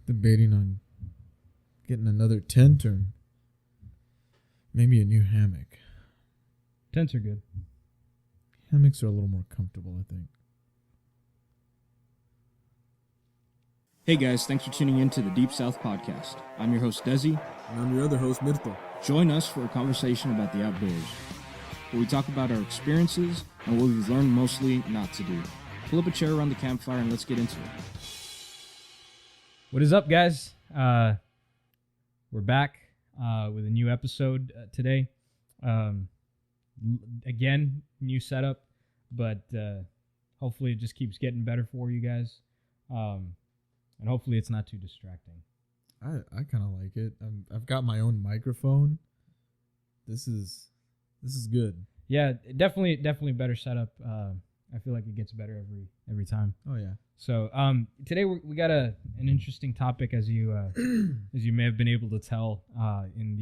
Debating on getting another tent or maybe a new hammock. Tents are good. Hammocks are a little more comfortable, I think. Hey guys, thanks for tuning in to the Deep South Podcast. I'm your host, Desi. And I'm your other host, Mirto. Join us for a conversation about the outdoors, where we talk about our experiences and what we've learned mostly not to do. Pull up a chair around the campfire and let's get into it. What is up, guys? We're back with a new episode today. Again, new setup, but hopefully it just keeps getting better for you guys. And hopefully it's not too distracting. I kind of like it. I've got my own microphone. This is good. Yeah, definitely better setup. I feel like it gets better every time. Oh yeah. So today we got an interesting topic, as you as you may have been able to tell in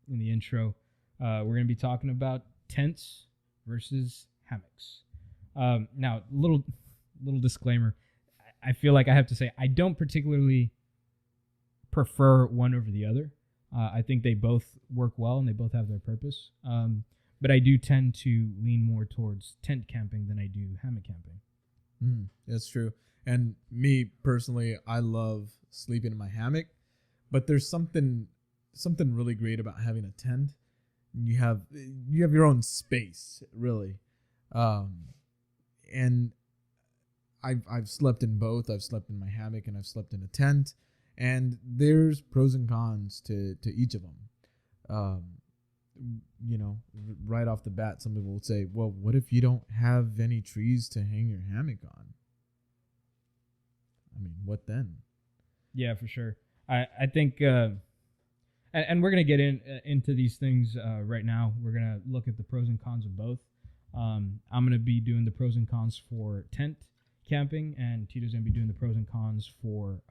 the intro. We're going to be talking about tents versus hammocks. Now, little disclaimer. I feel like I have to say I don't particularly prefer one over the other. I think they both work well and they both have their purpose. But I do tend to lean more towards tent camping than I do hammock camping. That's true. And me personally, I love sleeping in my hammock, but there's something really great about having a tent. You have your own space, really. And I've slept in both. I've slept in my hammock and I've slept in a tent, and there's pros and cons to each of them. Right off the bat, some people would say, well, what if you don't have any trees to hang your hammock on? I mean, what then? Yeah, for sure. I think, and we're going to get into these things right now. We're going to look at the pros and cons of both. I'm going to be doing the pros and cons for tent camping, and Tito's going to be doing the pros and cons for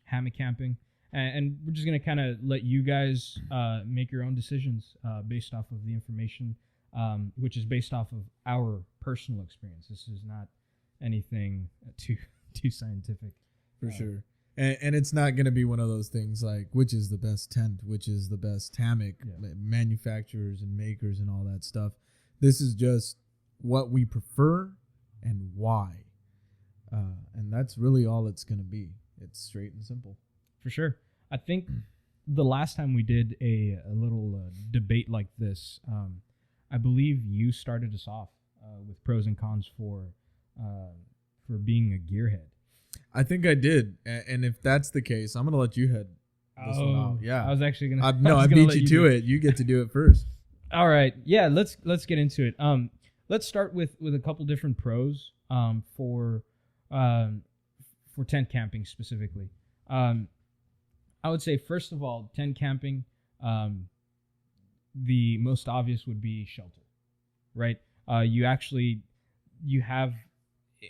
hammock camping. And we're just going to kind of let you guys make your own decisions based off of the information, which is based off of our personal experience. This is not anything too scientific. For sure. And it's not going to be one of those things like, which is the best tent, which is the best hammock, manufacturers and makers and all that stuff. This is just what we prefer and why. And that's really all it's going to be. It's straight and simple. For sure. I think the last time we did a little debate like this, I believe you started us off with pros and cons for being a gearhead. I think I did. And if that's the case, I'm going to let you head this one out. Yeah. I was actually going to... No, I beat you to it. You get to do it first. All right. Yeah, let's get into it. Let's start with a couple different pros for tent camping specifically. I would say, first of all, tent camping, the most obvious would be shelter, right? You have,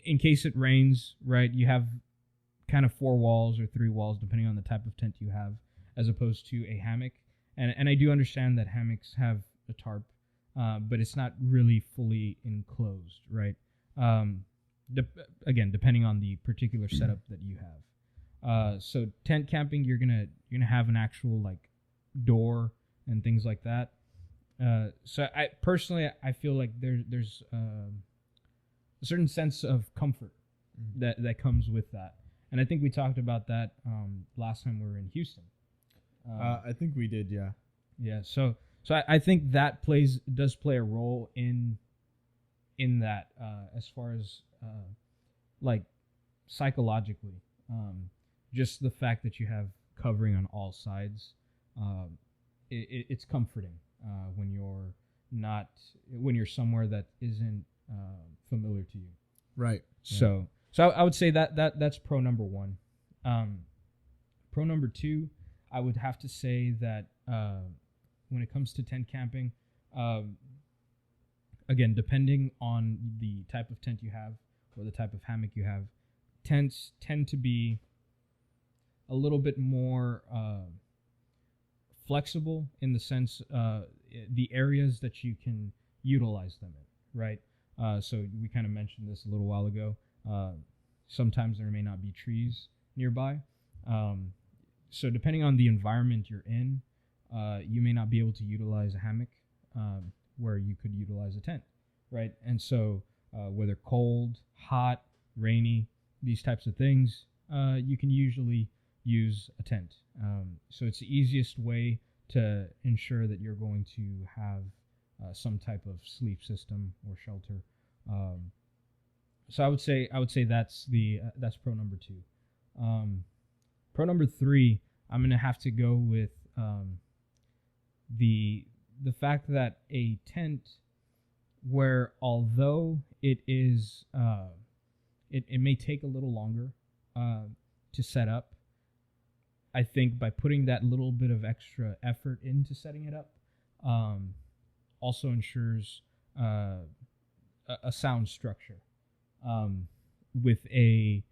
in case it rains, right, you have kind of 4 walls or 3 walls, depending on the type of tent you have, as opposed to a hammock. And I do understand that hammocks have a tarp, but it's not really fully enclosed, right? Again, depending on the particular setup that you have. So tent camping, you're gonna have an actual like door and things like that. So I personally feel like there's a certain sense of comfort that comes with that, and I think we talked about that last time we were in Houston. I think we did, yeah. Yeah. So I think that does play a role in that as far as like psychologically. Just the fact that you have covering on all sides, it's comforting when you're somewhere that isn't familiar to you. Right. So I would say that's pro number 1. Pro number 2, I would have to say that when it comes to tent camping, again, depending on the type of tent you have or the type of hammock you have, tents tend to be a little bit more flexible in the sense the areas that you can utilize them in, right? So we kind of mentioned this a little while ago. Sometimes there may not be trees nearby, So depending on the environment you're in, you may not be able to utilize a hammock where you could utilize a tent, right? And so whether cold, hot, rainy, these types of things, you can usually use a tent. So it's the easiest way to ensure that you're going to have some type of sleep system or shelter. So I would say that's pro number 2. Pro number 3, I'm gonna have to go with the fact that a tent, where although it is it may take a little longer to set up, I think by putting that little bit of extra effort into setting it up, also ensures a sound structure. With a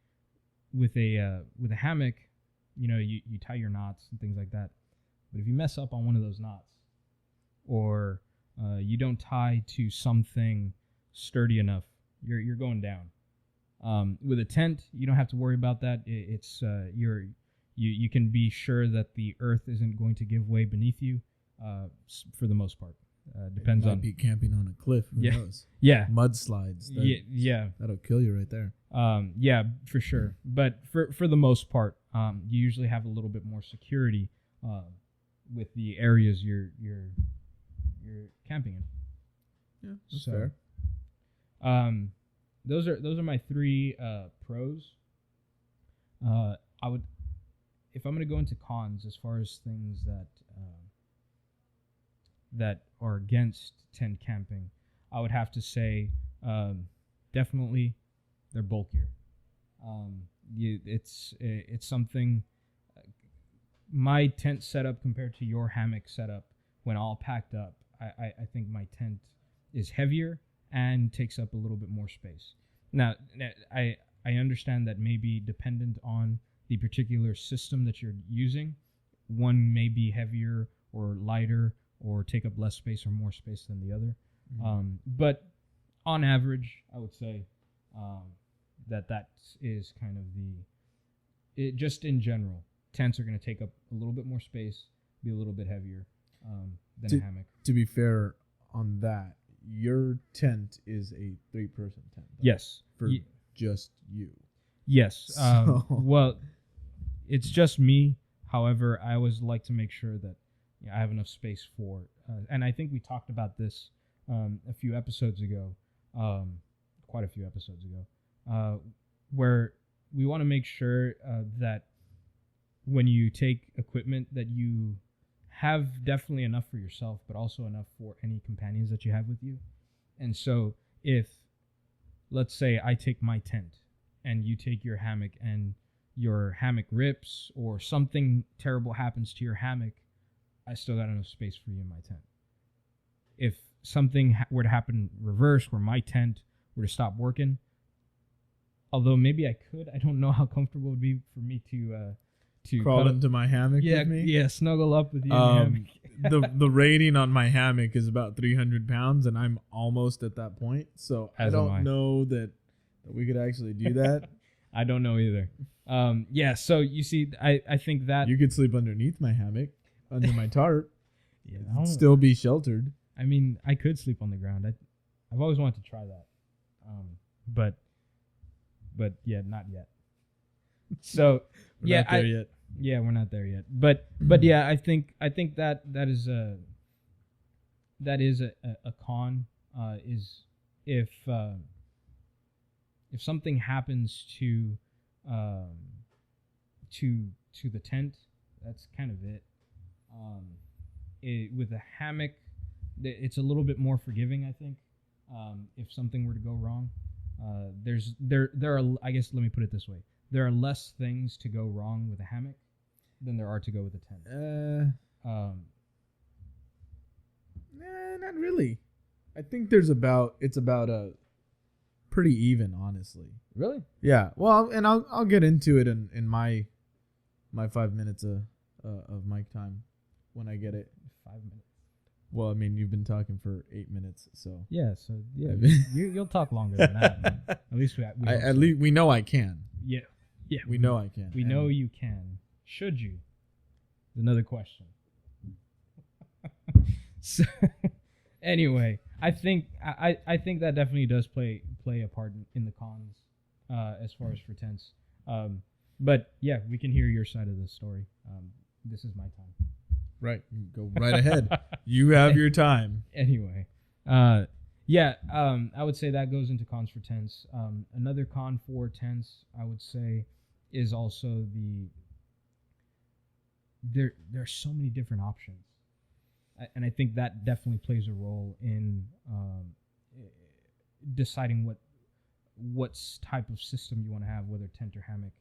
hammock, you tie your knots and things like that. But if you mess up on one of those knots, or you don't tie to something sturdy enough, you're going down. With a tent, you don't have to worry about that. You can be sure that the earth isn't going to give way beneath you, for the most part. Depends on. Be camping on a cliff. Who knows? Yeah. Mudslides. Yeah. That'll kill you right there. Yeah, for sure. But for the most part, you usually have a little bit more security with the areas you're camping in. Yeah, that's fair. Those are my 3 pros. I would, if I'm going to go into cons as far as things that are against tent camping, I would have to say definitely they're bulkier. It's something. My tent setup compared to your hammock setup, when all packed up, I think my tent is heavier and takes up a little bit more space. Now, I understand that may be dependent on the particular system that you're using. One may be heavier or lighter, or take up less space or more space than the other. Mm-hmm. But on average, I would say that is kind of just in general. Tents are going to take up a little bit more space, be a little bit heavier than a hammock. To be fair on that, your tent is a 3-person tent. Yes. For just you. Yes. Well, it's just me. However, I always like to make sure that I have enough space for, and I think we talked about this a few episodes ago, quite a few episodes ago, where we want to make sure that when you take equipment that you have definitely enough for yourself, but also enough for any companions that you have with you. And so if, let's say I take my tent and you take your hammock and your hammock rips or something terrible happens to your hammock, I still got enough space for you in my tent. If something were to happen reverse, where my tent were to stop working, although maybe I could, I don't know how comfortable it would be for me to crawl into my hammock with me. Yeah, snuggle up with you in the hammock. the rating on my hammock is about 300 pounds, and I'm almost at that point. So I don't know that we could actually do that. I don't know either. Yeah, so you see, I think that you could sleep underneath my hammock, under my tarp. Yeah, still be sheltered. I mean, I could sleep on the ground. I've always wanted to try that, but yeah, not yet. So we're not there yet. Yeah, we're not there yet. But yeah, I think that is a con. Is if something happens to the tent, that's kind of it. With a hammock, it's a little bit more forgiving, I think. If something were to go wrong, there are, I guess, let me put it this way: there are less things to go wrong with a hammock than there are to go with a tent. Not really. I think it's about pretty even, honestly. Really? Yeah. Well, and I'll get into it in my 5 minutes of mic time when I get it. 5 minutes. Well, I mean, you've been talking for 8 minutes, so. Yeah. So yeah, you'll talk longer than that. Man. At least we we know I can. Yeah. Yeah. We know I can. We know you can. should you? Another question. So, anyway, I think that definitely does play a part in the cons as far as for tents. But yeah, we can hear your side of the story. This is my time. Right. Go right ahead. You have your time. Anyway, I would say that goes into cons for tents. Another con for tents, I would say, is also there are so many different options. And I think that definitely plays a role in deciding what type of system you want to have, whether tent or hammock.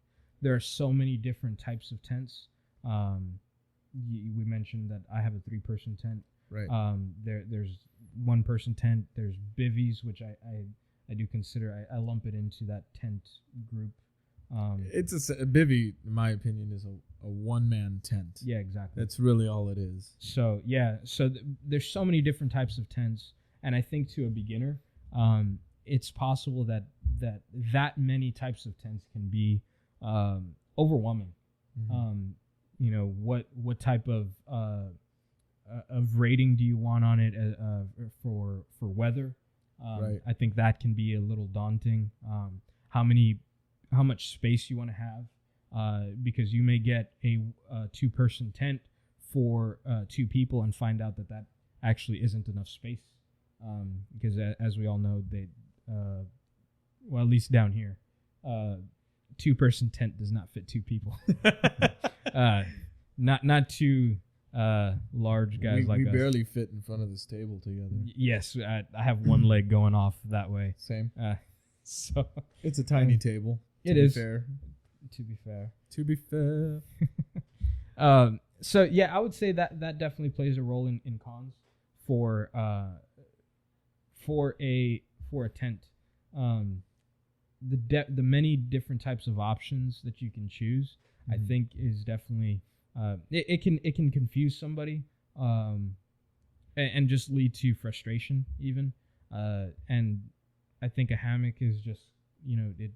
There are so many different types of tents. We mentioned that I have a 3-person tent. Right. There's 1-person tent. There's bivvies, which I do consider. I lump it into that tent group. It's a bivvy, in my opinion, is a one-man tent. Yeah, exactly. That's really all it is. So there's so many different types of tents, and I think to a beginner, it's possible that many types of tents can be overwhelming. Mm-hmm. What type of rating do you want on it for weather? Right. I think that can be a little daunting. How much space you want to have, because you may get a 2-person tent for 2 people and find out that actually isn't enough space, because as we all know, at least down here, 2-person tent does not fit 2 people. Not 2 large guys like us. We barely fit in front of this table together. Yes, I have one leg going off that way. Same. So it's a tiny table. It is. Fair. To be fair. To be fair. So yeah, I would say that definitely plays a role in cons for a tent. The many different types of options that you can choose, I think, is definitely it can confuse somebody, and just lead to frustration even. And I think a hammock is just, it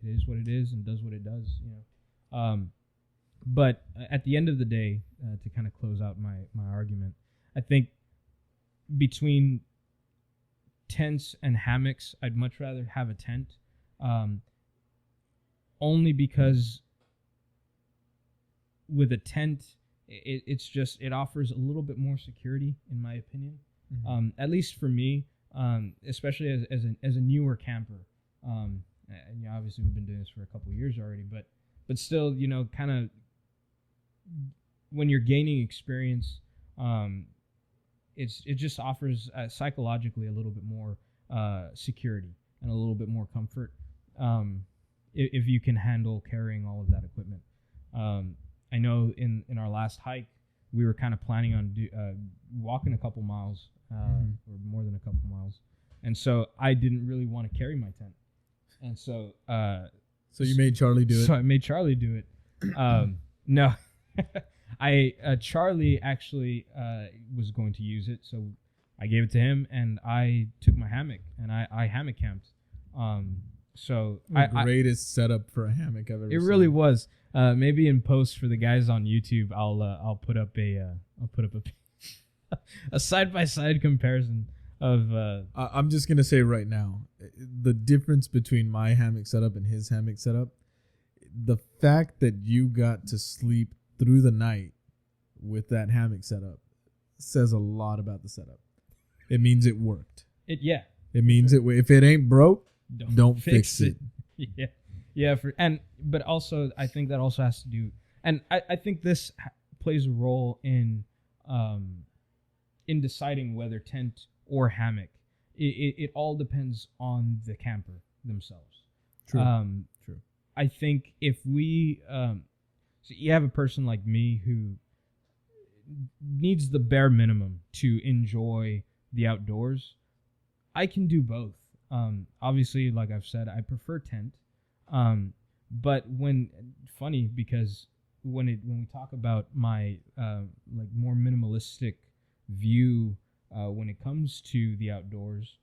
is what it is and does what it does, But at the end of the day, to kind of close out my argument, I think between tents and hammocks, I'd much rather have a tent, only because with a tent, it offers a little bit more security, in my opinion. Mm-hmm. At least for me, especially as a newer camper. And obviously we've been doing this for a couple of years already, but still, kind of when you're gaining experience, it just offers psychologically a little bit more security and a little bit more comfort, if you can handle carrying all of that equipment. I know in our last hike, we were kind of planning on walking a couple miles, or more than a couple miles, and so I didn't really want to carry my tent. And so you made Charlie do it. So I made Charlie do it. No, Charlie actually was going to use it, so I gave it to him, and I took my hammock and I hammock camped. So the greatest setup for a hammock I've ever seen. It really was. Maybe in post for the guys on YouTube, I'll put up a side-by-side comparison of. I'm just gonna say right now, the difference between my hammock setup and his hammock setup, the fact that you got to sleep through the night with that hammock setup says a lot about the setup. It means it worked. It means it. If it ain't broke, don't fix it. Yeah. But also, I think that also has to do, and I think this plays a role in deciding whether tent or hammock. It all depends on the camper themselves. True. True. I think if we, so you have a person like me who needs the bare minimum to enjoy the outdoors, I can do both. Obviously, like I've said, I prefer tent. But funny because when we talk about my like more minimalistic view when it comes to the outdoors,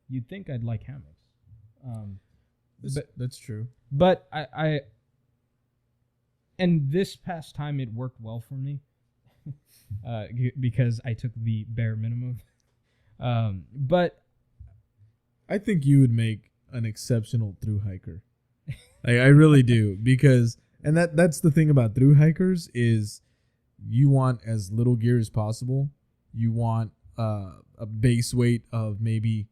you'd think I'd like hammocks. That's true. But and this past time it worked well for me because I took the bare minimum. But I think you would make an exceptional thru hiker. Like, I really do, because and that's the thing about thru hikers is you want as little gear as possible. You want a base weight of maybe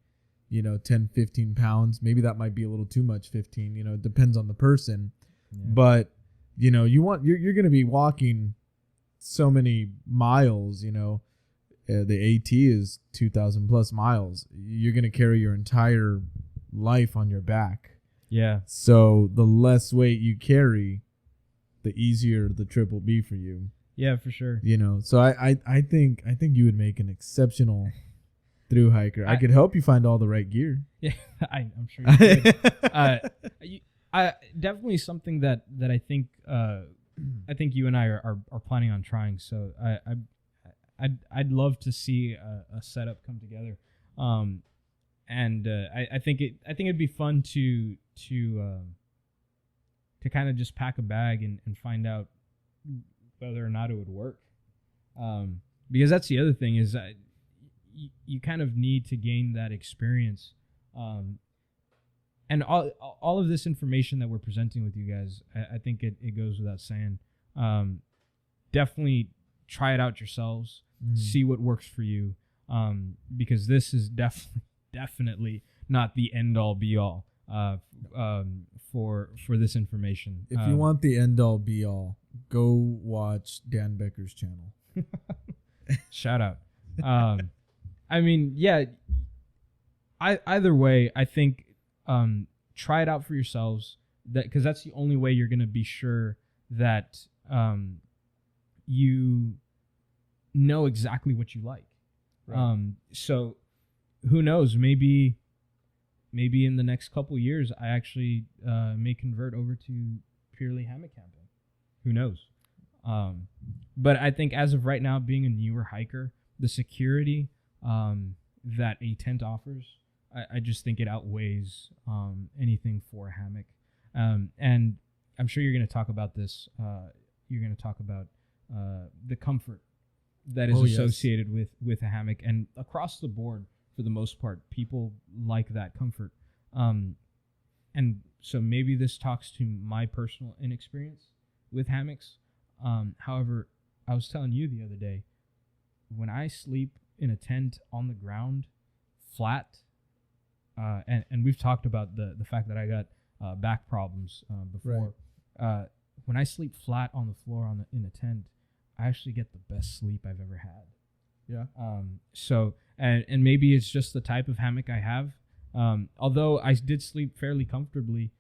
10, 15 pounds. Maybe that might be a little too much, 15. It depends on the person. Yeah. But you're going to be walking so many miles. The AT is 2,000 plus miles. You're going to carry your entire life on your back. Yeah. So the less weight you carry, the easier the trip will be for you. Yeah, for sure. So I think you would make an exceptional thru hiker. I could help you find all the right gear. Yeah, I'm sure you could. I definitely something that I think you and I are planning on trying. So I'd love to see a setup come together. And I think it'd be fun to kind of just pack a bag and find out whether or not it would work. Because that's the other thing is that you kind of need to gain that experience. And all of this information that we're presenting with you guys, I think it goes without saying. Definitely try it out yourselves. See what works for you. Because this is definitely not the end all be all for this information. If you want the end all be all, go watch Dan Becker's channel. Shout out. I mean, yeah. Either way, I think try it out for yourselves. Because that's the only way you're going to be sure that you know exactly what you like. Right. So who knows? Maybe in the next couple years, I actually may convert over to purely hammock camping. Who knows? But I think as of right now, being a newer hiker, the security that a tent offers, I just think it outweighs anything for a hammock. And I'm sure you're going to talk about this. You're going to talk about the comfort that is associated with a hammock, and across the board, for the most part, people like that comfort. And so maybe this talks to my personal inexperience with hammocks. However, I was telling you the other day, when I sleep in a tent on the ground, flat, and we've talked about the fact that I got back problems before. Right. When I sleep flat on the floor in a tent, I actually get the best sleep I've ever had. Yeah. So and maybe it's just the type of hammock I have. Although I did sleep fairly comfortably,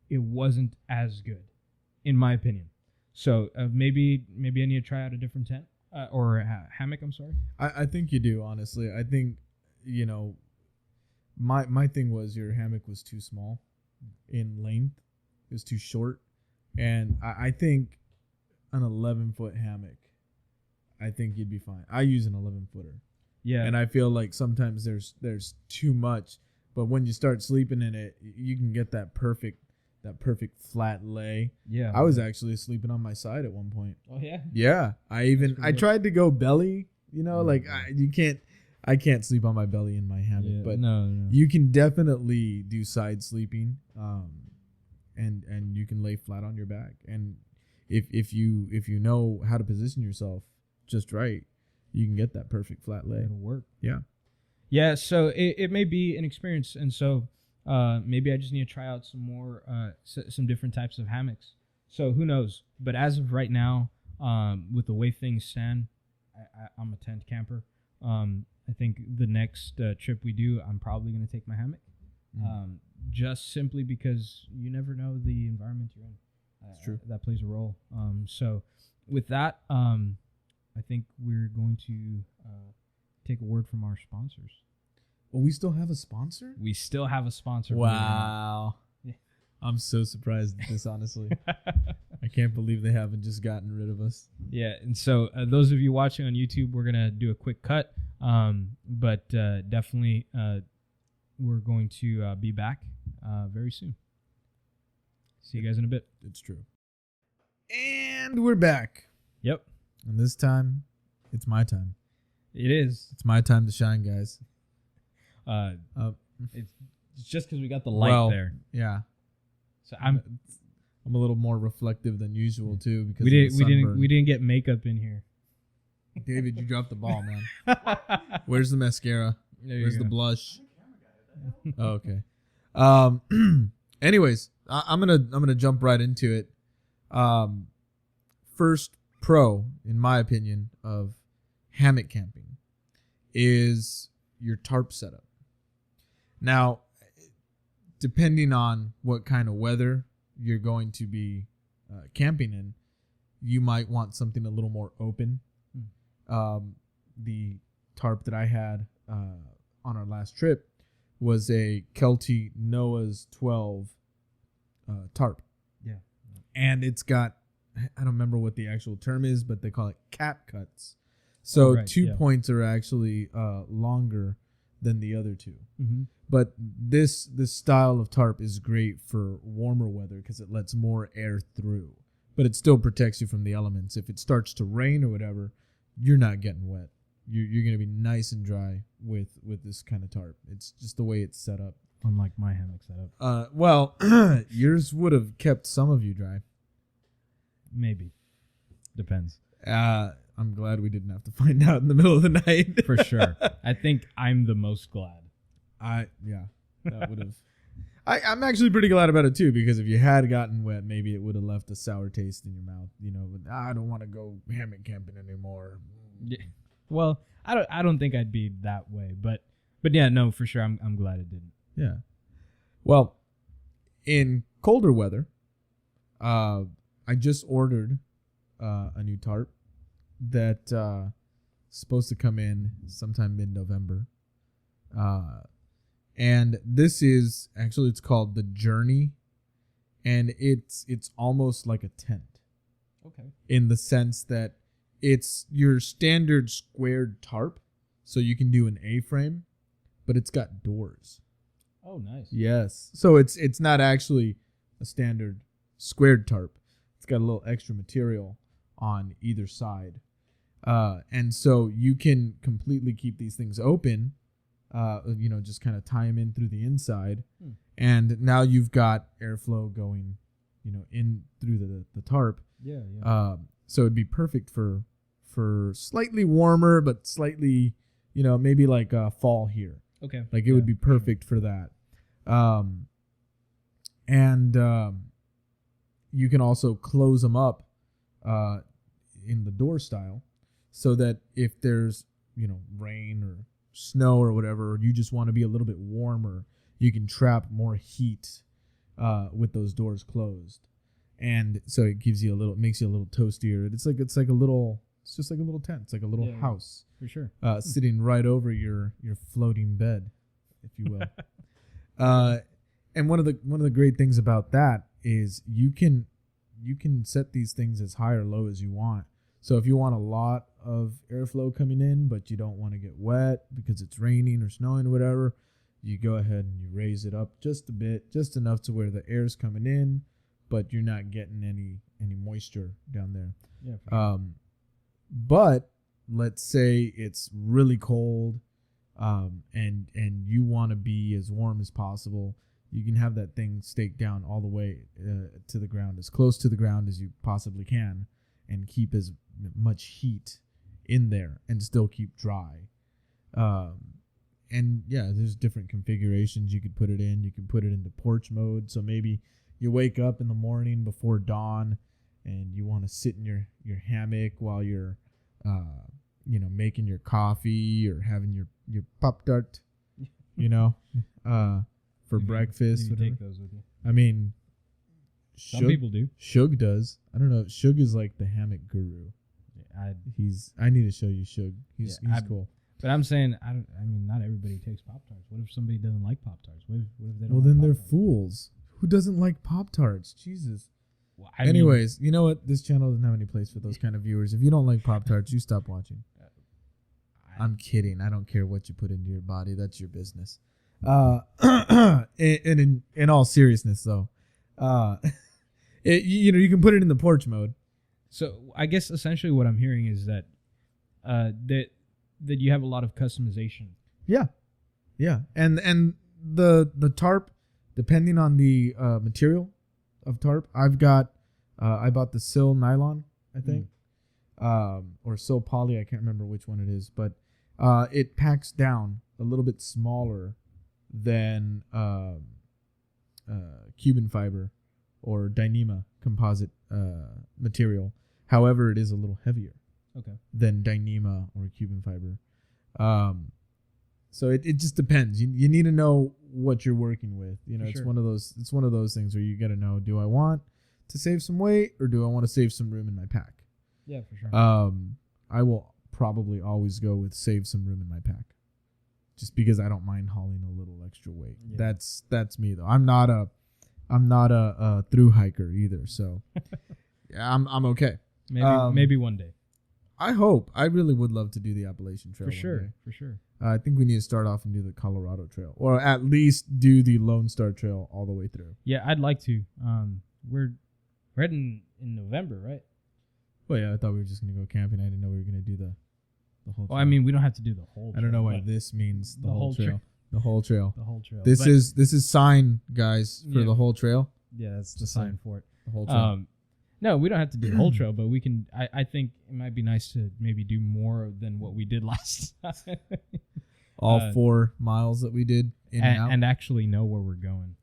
it wasn't as good, in my opinion. So maybe I need to try out a different tent or a hammock. I'm sorry. I think you do, honestly. I think my thing was your hammock was too small in length. It was too short, and I think an 11-foot hammock, I think you'd be fine. I use an 11-footer. Yeah. And I feel like sometimes there's too much, but when you start sleeping in it, you can get that perfect flat lay. Yeah. I was actually sleeping on my side at one point. Oh yeah. Yeah. I tried to go belly, I can't sleep on my belly in my hammock, but no. You can definitely do side sleeping. And you can lay flat on your back. And if you know how to position yourself just right, you can get that perfect flat lay. It'll work. Yeah. Yeah, so it may be an experience, and so maybe I just need to try out some more some different types of hammocks. So who knows? But as of right now, with the way things stand, I'm a tent camper. I think the next trip we do, I'm probably going to take my hammock. Just simply because you never know the environment you're in. That's true. That plays a role. So with that, I think we're going to take a word from our sponsors. Well, we still have a sponsor? We still have a sponsor. Wow. Yeah. I'm so surprised at this, honestly. I can't believe they haven't just gotten rid of us. Yeah, and so those of you watching on YouTube, we're going to do a quick cut. But definitely we're going to be back very soon. See you guys in a bit. It's true. And we're back. Yep. And this time, it's my time. It is. It's my time to shine, guys. It's just because we got the light there. Yeah. So I'm a little more reflective than usual too because we didn't get makeup in here. David, you dropped the ball, man. Where's the mascara? Where's the blush? Oh, okay. Anyways, I'm gonna jump right into it. First pro, in my opinion, of hammock camping is your tarp setup. Now, depending on what kind of weather you're going to be camping in, you might want something a little more open. The tarp that I had on our last trip was a Kelty Noah's 12 tarp. Yeah. And it's got, I don't remember what the actual term is, but they call it cap cuts. So two points are actually longer than the other two. Mm-hmm. But this style of tarp is great for warmer weather because it lets more air through. But it still protects you from the elements. If it starts to rain or whatever, you're not getting wet. You're going to be nice and dry with this kind of tarp. It's just the way it's set up. Unlike my hammock setup. Well, yours would have kept some of you dry. Maybe. Depends. I'm glad we didn't have to find out in the middle of the night. For sure. I think I'm the most glad. That would have. I'm actually pretty glad about it too, because if you had gotten wet, maybe it would have left a sour taste in your mouth. You know, but I don't want to go hammock camping anymore. Yeah. Well, I don't think I'd be that way, but yeah, no, for sure, I'm glad it didn't. Yeah. Well, in colder weather, I just ordered a new tarp that supposed to come in sometime mid-November. And this is actually, it's called the Journey, and it's almost like a tent. Okay. In the sense that it's your standard squared tarp, so you can do an A-frame, but it's got doors. Oh, nice. Yes. So it's not actually a standard squared tarp. It's got a little extra material on either side. And so you can completely keep these things open, just kind of tie them in through the inside. And now you've got airflow going, in through the tarp. Yeah. So it'd be perfect for slightly warmer, but slightly, maybe like fall here. Okay. Like it would be perfect for that. And you can also close them up in the door style, so that if there's, rain or snow or whatever, or you just want to be a little bit warmer, you can trap more heat with those doors closed. And so it gives you makes you a little toastier. It's just like a little tent. It's like a little house. For sure. Sitting right over your floating bed, if you will. And one of the great things about that is you can set these things as high or low as you want. So if you want a lot of airflow coming in, but you don't want to get wet because it's raining or snowing or whatever, you go ahead and you raise it up just a bit, just enough to where the air's coming in, but you're not getting any moisture down there. Yeah. For sure. But let's say it's really cold, and you want to be as warm as possible. You can have that thing staked down all the way to the ground, as close to the ground as you possibly can, and keep as much heat in there and still keep dry. And yeah, there's different configurations you could put it in. You can put it into porch mode, so maybe you wake up in the morning before dawn and you want to sit in your hammock while you're making your coffee or having your Pop-Tart, for breakfast. You take those with you. I mean, some people do. Shug does. I don't know. Shug is like the hammock guru. I need to show you Shug. He's cool. But I'm saying, not everybody takes Pop-Tarts. What if somebody doesn't like Pop-Tarts? What if they don't? Well, then they're fools. Who doesn't like Pop-Tarts? Jesus. Well, anyways, you know what? This channel doesn't have any place for those kind of viewers. If you don't like Pop-Tarts, you stop watching. I'm kidding. I don't care what you put into your body. That's your business. In all seriousness, though, You can put it in the porch mode. So I guess essentially what I'm hearing is that that you have a lot of customization. Yeah, and the tarp, depending on the material of tarp, I bought the sill nylon, I think, or sill poly. I can't remember which one it is, but it packs down a little bit smaller than Cuban fiber or Dyneema composite material. However, it is a little heavier than Dyneema or Cuban fiber. So it just depends. You need to know what you're working with. It's one of those things where you got to know, do I want to save some weight or do I want to save some room in my pack? Yeah, for sure. I will probably always go with save some room in my pack, just because I don't mind hauling a little extra weight. Yeah. That's me though. I'm not a through hiker either, so yeah, I'm okay. Maybe one day. I hope. I really would love to do the Appalachian Trail. For sure. I think we need to start off and do the Colorado Trail, or at least do the Lone Star Trail all the way through. Yeah, I'd like to. We're heading in November, right? Well, yeah, I thought we were just gonna go camping. I didn't know we were gonna do the whole. Well, I mean, we don't have to do the whole. I don't know why this means the whole trail. The whole trail. The whole trail. This is sign, guys, for the whole trail. Yeah, that's the sign for it. The whole trail. No, we don't have to do the whole trail, but we can. I think it might be nice to maybe do more than what we did last time. All 4 miles that we did in and out, and actually know where we're going.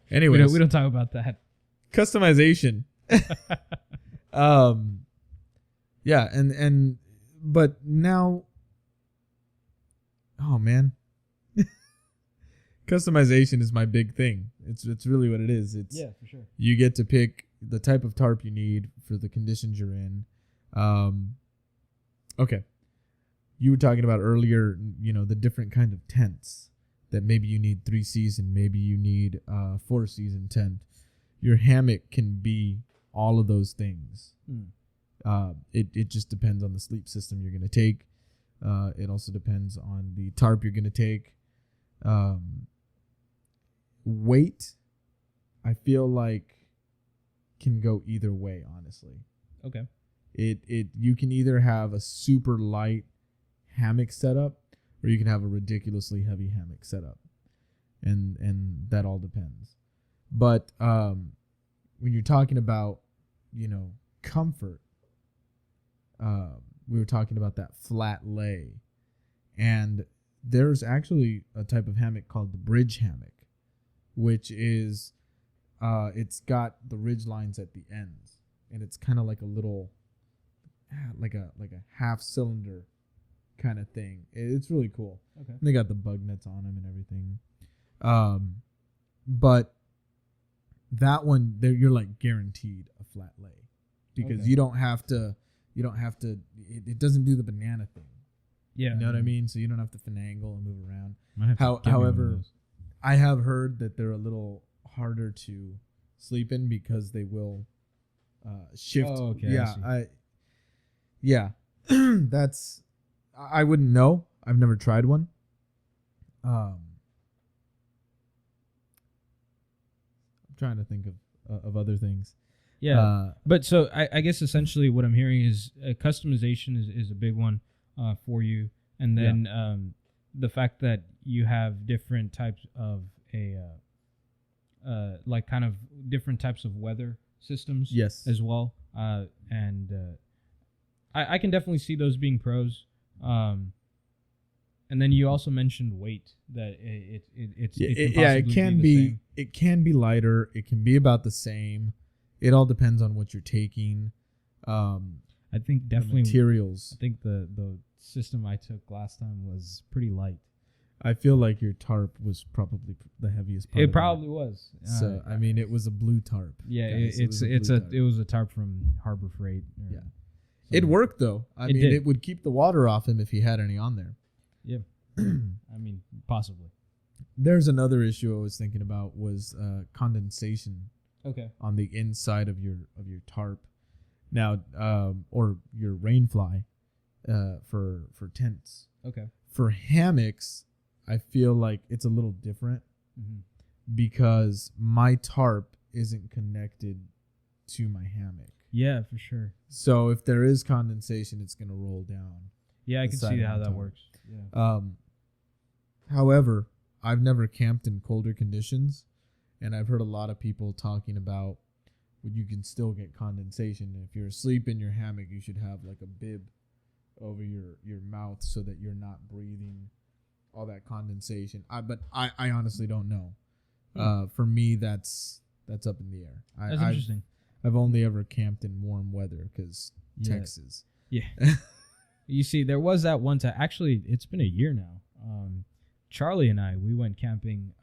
Anyways, we don't talk about that. Customization. Yeah, but now, oh man, customization is my big thing. It's really what it is. Yeah, for sure. You get to pick the type of tarp you need for the conditions you're in. Okay, you were talking about earlier, the different kind of tents that maybe you need 3-season, maybe you need 4-season tent. Your hammock can be all of those things. It just depends on the sleep system you're going to take. It also depends on the tarp you're going to take. Weight, I feel like, can go either way, honestly. Okay. You can either have a super light hammock setup, or you can have a ridiculously heavy hammock setup, and that all depends. But when you're talking about comfort, we were talking about that flat lay, and there's actually a type of hammock called the bridge hammock, which is it's got the ridge lines at the ends, and it's kind of like a little like a half cylinder kind of thing. It's really cool. Okay. They got the bug nets on them and everything. But that one, you're like guaranteed a flat lay, because you don't have to. It doesn't do the banana thing. Yeah, you know what I mean. So you don't have to finagle and move around. However, I have heard that they're a little harder to sleep in because they will shift. Oh, okay. Yeah. That's. I wouldn't know. I've never tried one. I'm trying to think of other things. Yeah, but so I guess essentially what I'm hearing is customization is a big one for you, and then the fact that you have different types of like kind of different types of weather systems, yes, as well, and I can definitely see those being pros. And then you also mentioned weight, that it can be lighter, it can be about the same. It all depends on what you're taking. I think definitely materials. I think the system I took last time was pretty light. I feel like your tarp was probably the heaviest part. It probably was. So I mean, it was a blue tarp. Yeah, guys. It was a tarp from Harbor Freight. Yeah, it worked though. I mean, it would keep the water off him if he had any on there. Yeah, I mean, possibly. There's another issue I was thinking about was condensation. Okay. On the inside of your tarp, now, or your rain fly, for tents. Okay. For hammocks, I feel like it's a little different, because my tarp isn't connected to my hammock. Yeah, for sure. So if there is condensation, it's going to roll down. Yeah, I the can side see of how my that tarp. works. Yeah. However, I've never camped in colder conditions, and I've heard a lot of people talking about you can still get condensation. If you're asleep in your hammock, you should have like a bib over your mouth so that you're not breathing all that condensation. But I honestly don't know. For me, that's up in the air. That's interesting. I've only ever camped in warm weather because Texas. Yeah. You see, there was that one time. Actually, it's been a year now. Charlie and I, we went camping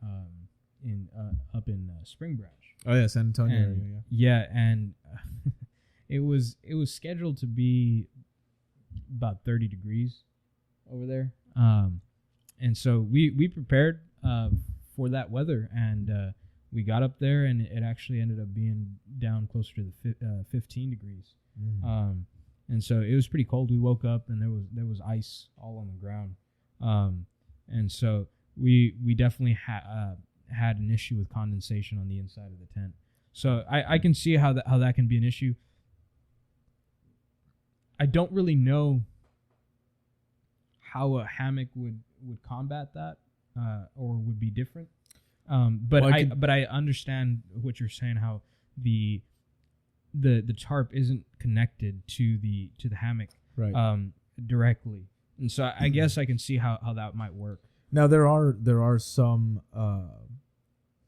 up in Spring Branch. Oh yeah, San Antonio area. Yeah, and it was scheduled to be about 30 degrees over there. And so we prepared for that weather, and we got up there, and it actually ended up being down closer to the 15 degrees. And so it was pretty cold. We woke up, and there was ice all on the ground. And so we definitely had an issue with condensation on the inside of the tent. So I can see how that can be an issue. I don't really know how a hammock would combat that or would be different. But I understand what you're saying, how the tarp isn't connected to the hammock directly. And so I guess I can see how that might work. Now there are some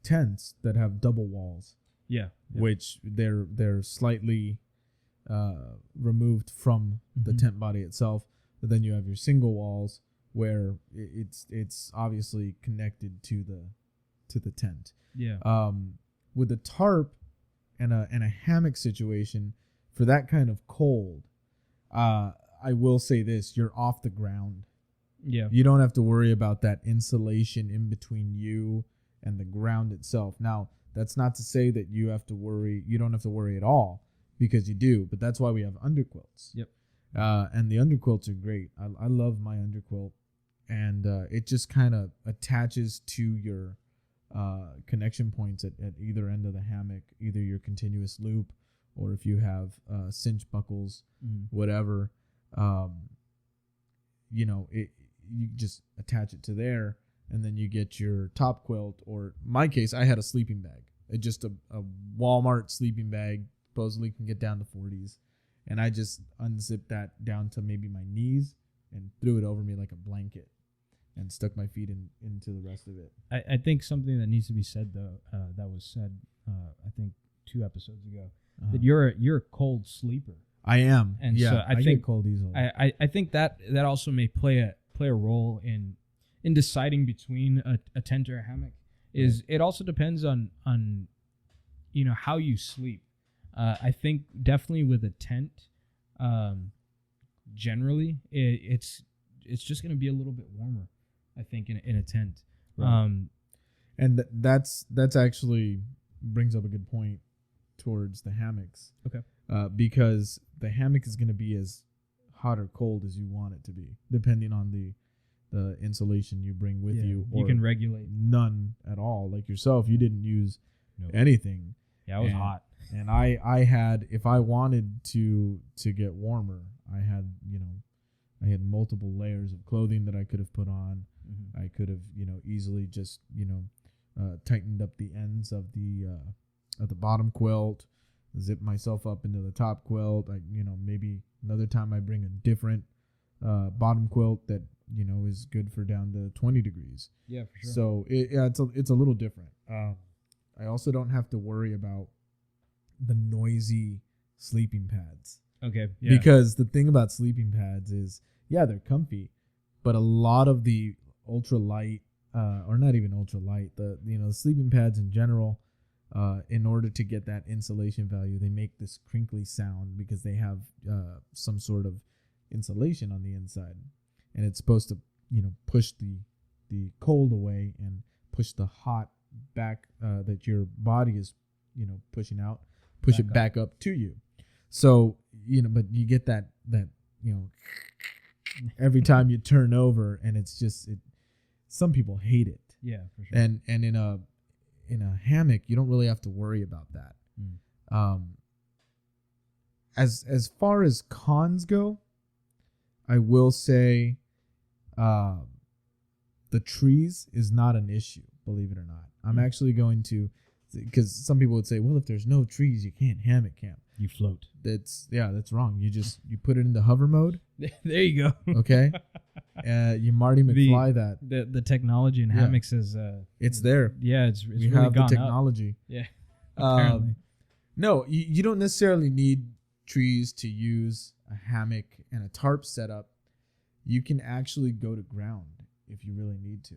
tents that have double walls. Yeah. Which they're slightly removed from the tent body itself, but then you have your single walls where it's obviously connected to the tent. Yeah. With a tarp and a hammock situation, for that kind of cold, I will say this: you're off the ground. Yeah. You don't have to worry about that insulation in between you and the ground itself. Now, that's not to say that you have to worry. You don't have to worry at all, because you do. But that's why we have underquilts. Yep. And the underquilts are great. I love my underquilt, and it just kind of attaches to your connection points at either end of the hammock, either your continuous loop, or if you have cinch buckles, whatever. You just attach it to there, and then you get your top quilt, or in my case, I had a sleeping bag. Just a Walmart sleeping bag, supposedly can get down to 40s. And I just unzipped that down to maybe my knees and threw it over me like a blanket and stuck my feet into the rest of it. I think something that needs to be said, though, that was said, I think 2 episodes ago, that you're a cold sleeper. I am. And yeah, so I think get cold easily. I think that also may play a role in deciding between a tent or a hammock. It also depends on how you sleep. I think definitely with a tent, generally it's just going to be a little bit warmer, I think, in a tent. Right. And that's actually brings up a good point towards the hammocks. Okay. Because the hammock is going to be as hot or cold as you want it to be, depending on the insulation you bring with you. You can regulate. None at all. Like yourself, you didn't use anything. Yeah, it was hot. And I had, if I wanted to get warmer, I had multiple layers of clothing that I could have put on. I could have, easily just, tightened up the ends of the bottom quilt, zip myself up into the top quilt. Maybe another time I bring a different bottom quilt that, is good for down to 20 degrees. Yeah, for sure. So it's a little different. I also don't have to worry about the noisy sleeping pads. Okay. Yeah. Because the thing about sleeping pads is, they're comfy, but a lot of the ultralight, or not even ultralight, the sleeping pads in general, in order to get that insulation value, they make this crinkly sound because they have some sort of insulation on the inside, and it's supposed to push the cold away and push the hot back that your body is pushing out, push it back up to you. So but you get that every time you turn over, and it's just some people hate it. Yeah, for sure. And in a hammock, you don't really have to worry about that. As far as cons go, I will say the trees is not an issue, believe it or not. I'm actually going to, because some people would say, well, if there's no trees, you can't hammock camp. You float. That's wrong. You put it into hover mode. There you go. Okay. You Marty McFly that. The technology in hammocks is it's there. Yeah, it's we really have the gone technology. Up. Yeah. Apparently. No, you don't necessarily need trees to use a hammock and a tarp setup. You can actually go to ground if you really need to.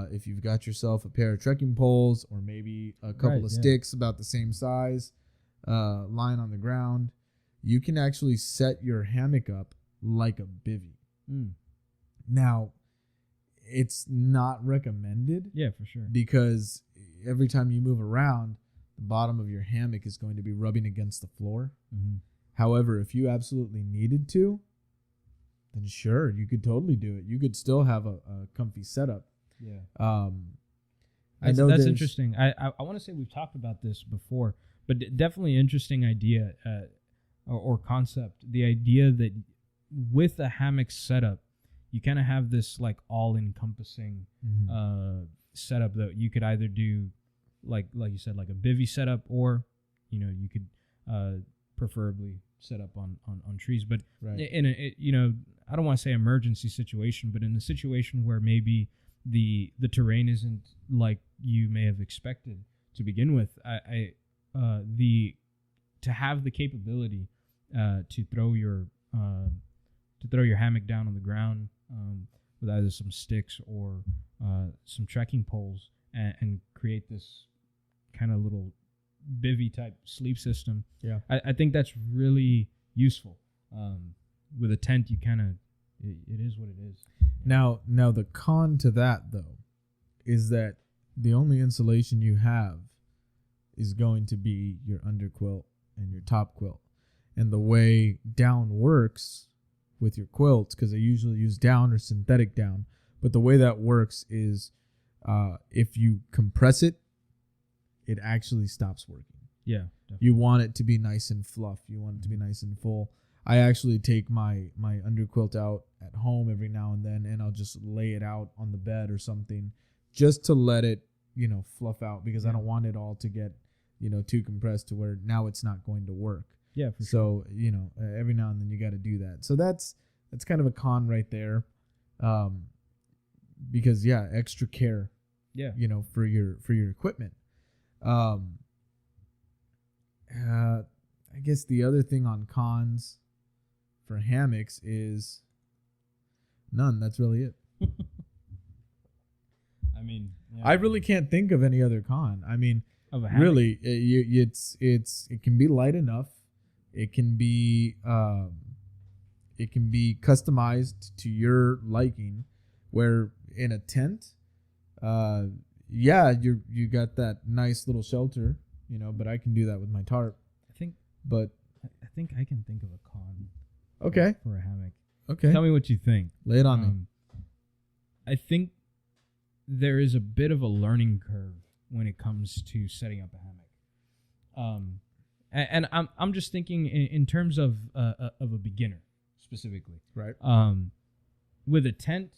If you've got yourself a pair of trekking poles or maybe a couple of sticks about the same size, lying on the ground, you can actually set your hammock up like a bivvy. Now, it's not recommended. Yeah, for sure. Because every time you move around, the bottom of your hammock is going to be rubbing against the floor. However, if you absolutely needed to, then sure, you could totally do it. You could still have a comfy setup. Yeah. I know that's interesting. I want to say we've talked about this before, but definitely interesting idea or concept. The idea that with a hammock setup, you kind of have this like all-encompassing setup that you could either do like you said, like a bivvy setup, or you could preferably set up on trees. But in a I don't want to say emergency situation, but in a situation where maybe the terrain isn't like you may have expected to begin with, to have the capability to throw your hammock down on the ground with either some sticks or some trekking poles and create this kind of little bivvy type sleep system. Yeah, I think that's really useful. With a tent, you kind of it is what it is. Now the con to that though is that the only insulation you have is going to be your underquilt and your top quilt. And the way down works with your quilts, because I usually use down or synthetic down, but the way that works is if you compress it, it actually stops working. Yeah, definitely. You want it to be nice and fluff. You want it to be nice and full. I actually take my underquilt out at home every now and then, and I'll just lay it out on the bed or something just to let it, fluff out, because I don't want it all to get, too compressed to where now it's not going to work. Yeah. So, every now and then you got to do that. So that's kind of a con right there. Because extra care, for your equipment. I guess the other thing on cons for hammocks is none. That's really it. I mean, I really can't think of any other con. I mean, of a hammock? Really, it can be light enough. It can be customized to your liking. Where in a tent, you got that nice little shelter, but I can do that with my tarp. I think I can think of a con. Okay. For a hammock. Okay. Tell me what you think. Lay it on me. I think there is a bit of a learning curve when it comes to setting up a hammock. And I'm just thinking in terms of a beginner specifically. Right. With a tent,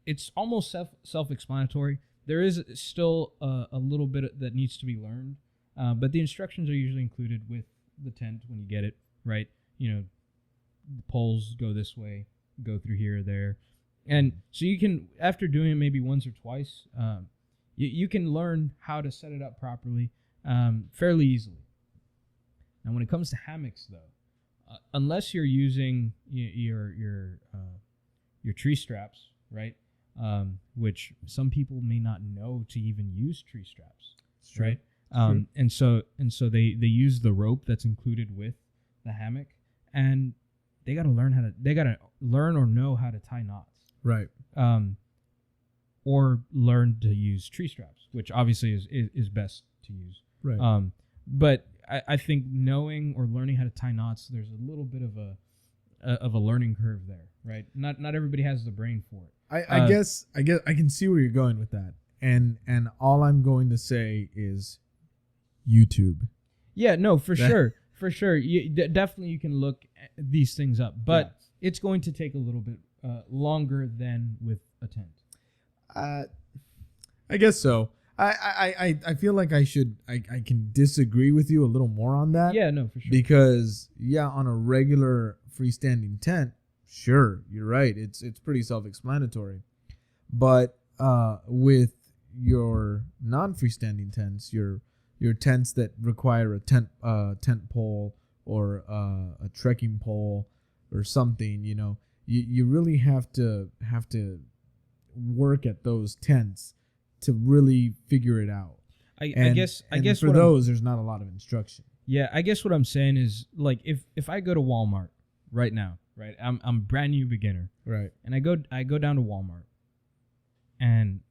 it's almost self-explanatory. There is still a little bit that needs to be learned, but the instructions are usually included with the tent when you get it, right? The poles go this way, go through here or there. And so you can, after doing it maybe once or twice, you can learn how to set it up properly fairly easily. Now, when it comes to hammocks, though, unless you're using your tree straps, right? Which some people may not know to even use tree straps, right? And so they use the rope that's included with the hammock, and they got to learn or know how to tie knots, right? Or learn to use tree straps, which obviously is best to use, right? But I think knowing or learning how to tie knots, there's a little bit of a learning curve there, right? Not everybody has the brain for it. I guess I can see where you're going with that, and all I'm going to say is YouTube. Yeah, no, for sure. For sure. Definitely you can look these things up, but it's going to take a little bit longer than with a tent. I guess so. I feel like I can disagree with you a little more on that. Yeah, no, for sure. Because on a regular freestanding tent, sure, you're right. It's pretty self-explanatory. But with your non-freestanding tents, your tents that require a tent pole or a trekking pole or something, you really have to work at those tents to really figure it out. I guess for those there's not a lot of instruction. Yeah, I guess what I'm saying is, like, if I go to Walmart right now, right? I'm brand new beginner. Right. And I go down to Walmart and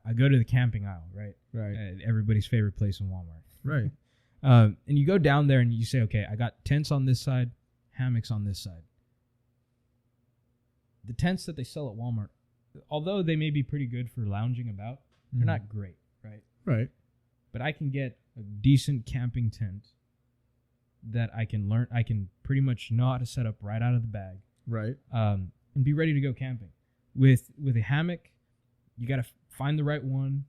I go to the camping aisle, right? Right. Everybody's favorite place in Walmart. Right. And you go down there and you say, okay, I got tents on this side, hammocks on this side. The tents that they sell at Walmart, although they may be pretty good for lounging about, they're not great, right? Right. But I can get a decent camping tent that I can pretty much know how to set up right out of the bag. Right. And be ready to go camping. With a hammock, you got to find the right one.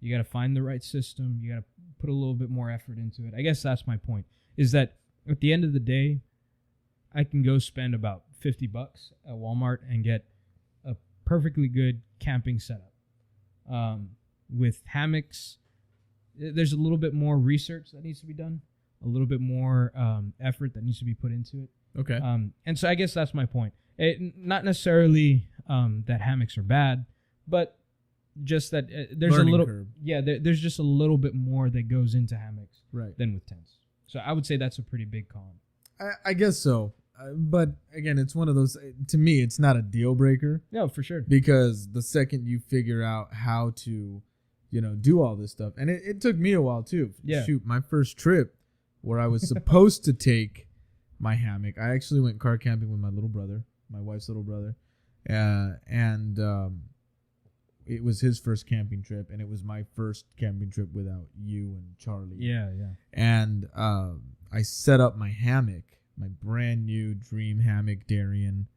You got to find the right system. You got to put a little bit more effort into it. I guess that's my point, is that at the end of the day, I can go spend about $50 at Walmart and get a perfectly good camping setup. With hammocks, there's a little bit more research that needs to be done, a little bit more effort that needs to be put into it. Okay. And so I guess that's my point. Not necessarily that hammocks are bad, but just that there's Learning a little curve. There's just a little bit more that goes into hammocks Right. than with tents. So I would say that's a pretty big con. I guess so. But again, it's one of those, to me, it's not a deal breaker. No, for sure. Because the second you figure out how to, do all this stuff, and it took me a while too. Yeah. Shoot, my first trip where I was supposed to take my hammock, I actually went car camping with my little brother, my wife's little brother. And it was his first camping trip, and it was my first camping trip without you and Charlie. Yeah, yeah. And I set up my hammock, my brand new dream hammock, Darien,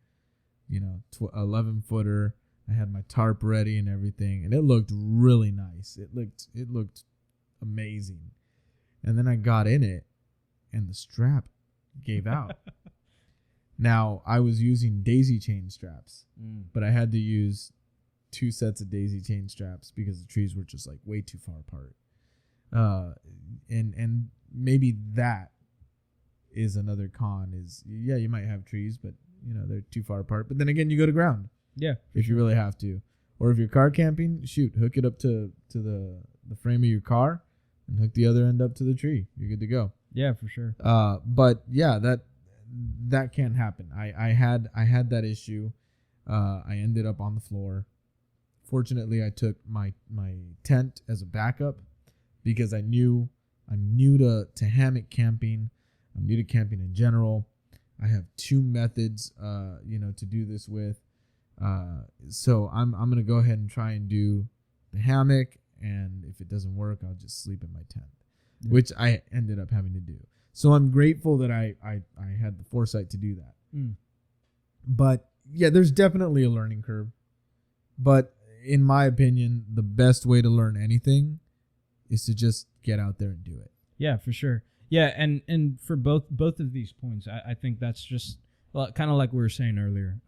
11-footer. I had my tarp ready and everything, and it looked really nice. It looked amazing. And then I got in it, and the strap gave out. Now, I was using daisy chain straps, but I had to use 2 sets of daisy chain straps because the trees were just like way too far apart. And maybe that is another con is, you might have trees, but they're too far apart. But then again, you go to ground. Yeah. If you really have to. Or if you're car camping, hook it up to the frame of your car and hook the other end up to the tree. You're good to go. Yeah, for sure. But yeah, that can't happen. I had that issue. I ended up on the floor. Fortunately, I took my tent as a backup because I'm new to hammock camping. I'm new to camping in general. I have 2 methods, to do this with. So I'm gonna go ahead and try and do the hammock, and if it doesn't work, I'll just sleep in my tent, which I ended up having to do. So I'm grateful that I had the foresight to do that. But yeah, there's definitely a learning curve. But in my opinion, the best way to learn anything is to just get out there and do it. Yeah, for sure. Yeah, and for both of these points, I think that's just kind of like we were saying earlier.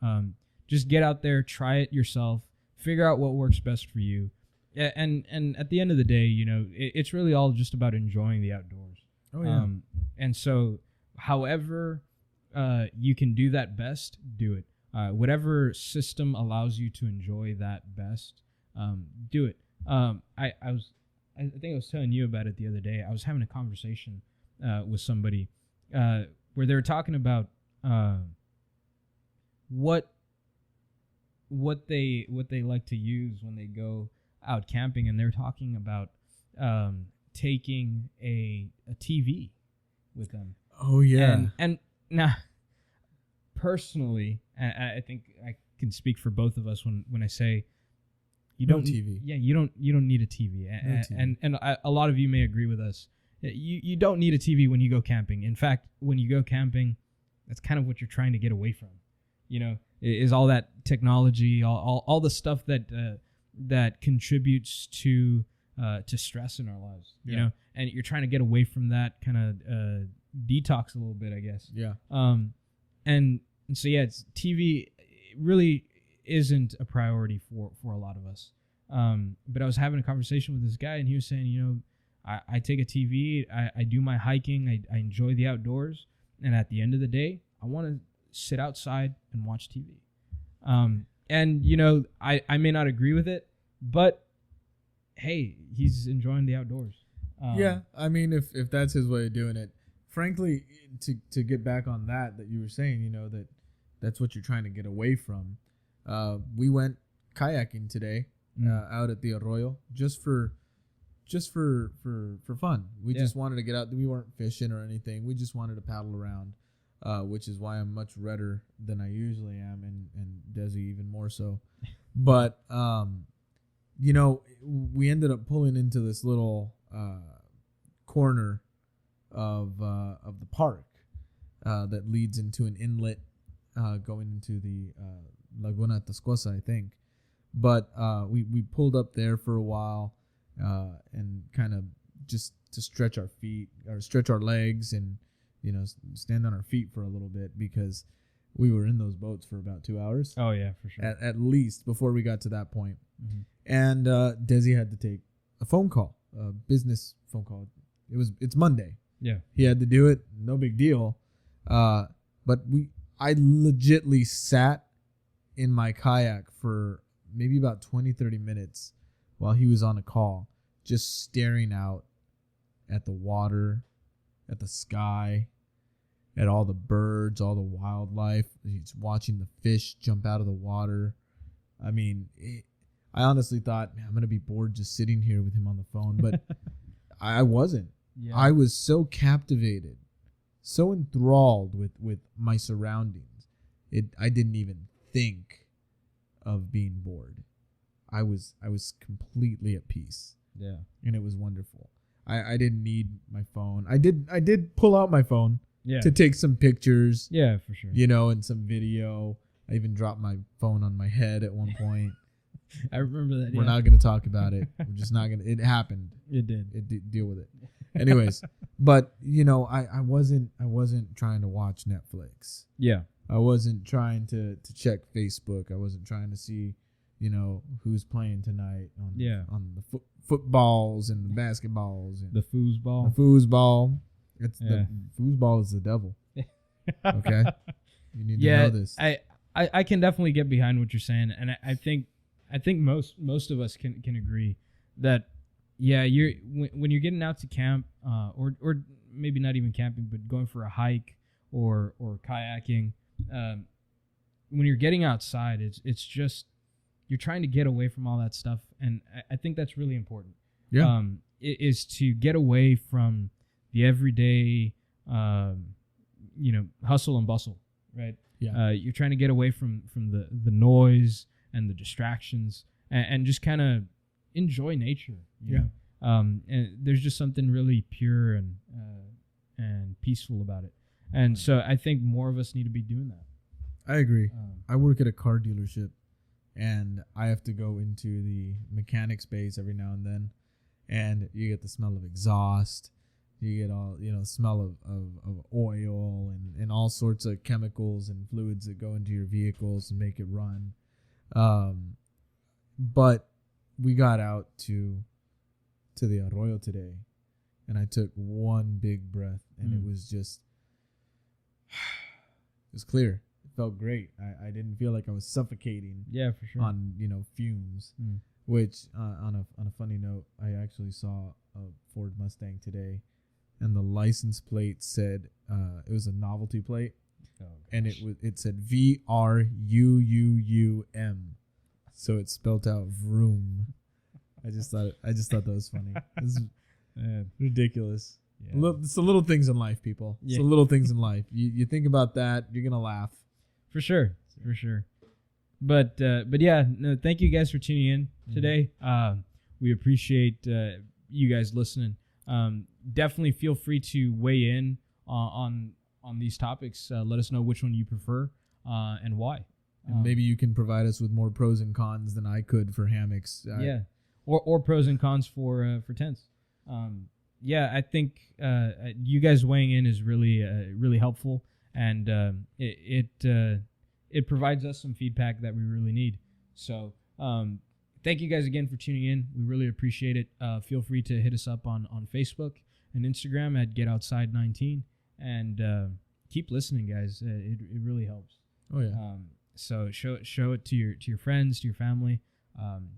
Just get out there, try it yourself, figure out what works best for you. And at the end of the day, it's really all just about enjoying the outdoors. Oh, yeah. And so however you can do that best, do it. Whatever system allows you to enjoy that best, do it. I think I was telling you about it the other day. I was having a conversation with somebody where they were talking about what they like to use when they go out camping, and they're talking about taking a TV with them. Oh yeah. And now, personally, I think I can speak for both of us when I say, You No don't TV. Yeah, you don't need a TV. TV. And a lot of you may agree with us. You don't need a TV when you go camping. In fact, when you go camping, that's kind of what you're trying to get away from. You know, is all that technology, all the stuff that contributes to stress in our lives. You know, and you're trying to get away from that, kind of detox a little bit, I guess. Yeah. And so yeah, it's TV really isn't a priority for a lot of us. But I was having a conversation with this guy, and he was saying, you know, I take a TV, I do my hiking, I enjoy the outdoors, and at the end of the day, I want to sit outside and watch TV. And you know, I may not agree with it, but hey, he's enjoying the outdoors. Yeah, I mean, if that's his way of doing it, frankly, to get back on that you were saying, you know, that's what you're trying to get away from. We went kayaking today out at the arroyo just for fun. We just wanted to get out. We weren't fishing or anything. We just wanted to paddle around, which is why I'm much redder than I usually am, and Desi even more so. But you know, we ended up pulling into this little corner of the park that leads into an inlet going into the Laguna Tascosa, I think. But we pulled up there for a while and kind of just to stretch our feet or stretch our legs and, you know, stand on our feet for a little bit, because we were in those boats for about 2 hours. Oh yeah, for sure. At least before we got to that point. Mm-hmm. And Desi had to take a phone call, a business phone call. It's Monday. Yeah. He had to do it. No big deal. But I legitly sat in my kayak for maybe about 20-30 minutes while he was on a call, just staring out at the water, at the sky, at all the birds, all the wildlife. He's watching the fish jump out of the water. I mean, I honestly thought, man, I'm going to be bored just sitting here with him on the phone, but I wasn't. Yeah. I was so captivated, so enthralled with my surroundings. I didn't even think of being bored. I was completely at peace. Yeah. And it was wonderful. I didn't need my phone. I did pull out my phone to take some pictures. Yeah, for sure. You know, and some video. I even dropped my phone on my head at one point. I remember that. We're not going to talk about it. We're just not going to. It happened. It did. Deal with it. Anyways, but you know, I wasn't trying to watch Netflix. Yeah. I wasn't trying to check Facebook. I wasn't trying to see, you know, who's playing tonight on the footballs and the basketballs and the foosball. The foosball. The foosball is the devil. Okay, you need to know this. I can definitely get behind what you're saying, and I think most of us can agree that you're when you're getting out to camp or maybe not even camping, but going for a hike or kayaking. When you're getting outside, it's just you're trying to get away from all that stuff, and I think that's really important. Yeah, it is to get away from the everyday, hustle and bustle, right? Yeah, you're trying to get away from the noise and the distractions, and just kind of enjoy nature. You know? And there's just something really pure and peaceful about it. And so I think more of us need to be doing that. I agree. I work at a car dealership, and I have to go into the mechanic space every now and then, and you get the smell of exhaust. You get all, you know, smell of oil and all sorts of chemicals and fluids that go into your vehicles and make it run. But we got out to the arroyo today, and I took one big breath, and it was just... It was clear. It felt great. I didn't feel like I was suffocating. Yeah, for sure. On, you know, fumes. Which on a funny note, I actually saw a Ford Mustang today, and the license plate said it was a novelty plate, and it said VRUUUM, so it spelled out vroom. I just thought that was funny. It's ridiculous. Yeah. It's the little things in life, people. It's the little things in life. You think about that, you're gonna laugh. For sure. But yeah, no, thank you guys for tuning in. today. We appreciate you guys listening. Definitely feel free to weigh in on these topics. Let us know which one you prefer and why. And maybe you can provide us with more pros and cons than I could for hammocks. Or pros and cons for tents. I think you guys weighing in is really helpful, and it provides us some feedback that we really need. So thank you guys again for tuning in. We really appreciate it. Feel free to hit us up on Facebook and Instagram at GetOutside19, and keep listening, guys. It really helps. Oh yeah. So show it to your friends, to your family.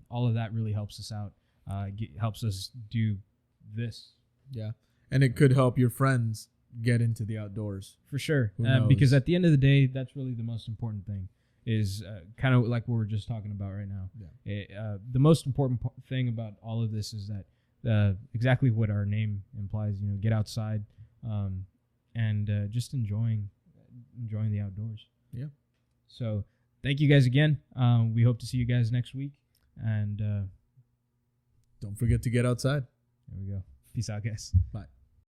All of that really helps us out. Helps us do this. Yeah, and it could help your friends get into the outdoors for sure. Because at the end of the day, that's really the most important thing. Is kind of like what we're just talking about right now. Yeah. The most important thing about all of this is that exactly what our name implies. Get outside, and just enjoying the outdoors. Yeah. So thank you guys again. We hope to see you guys next week. And don't forget to get outside. There we go. Peace out, guys. Bye.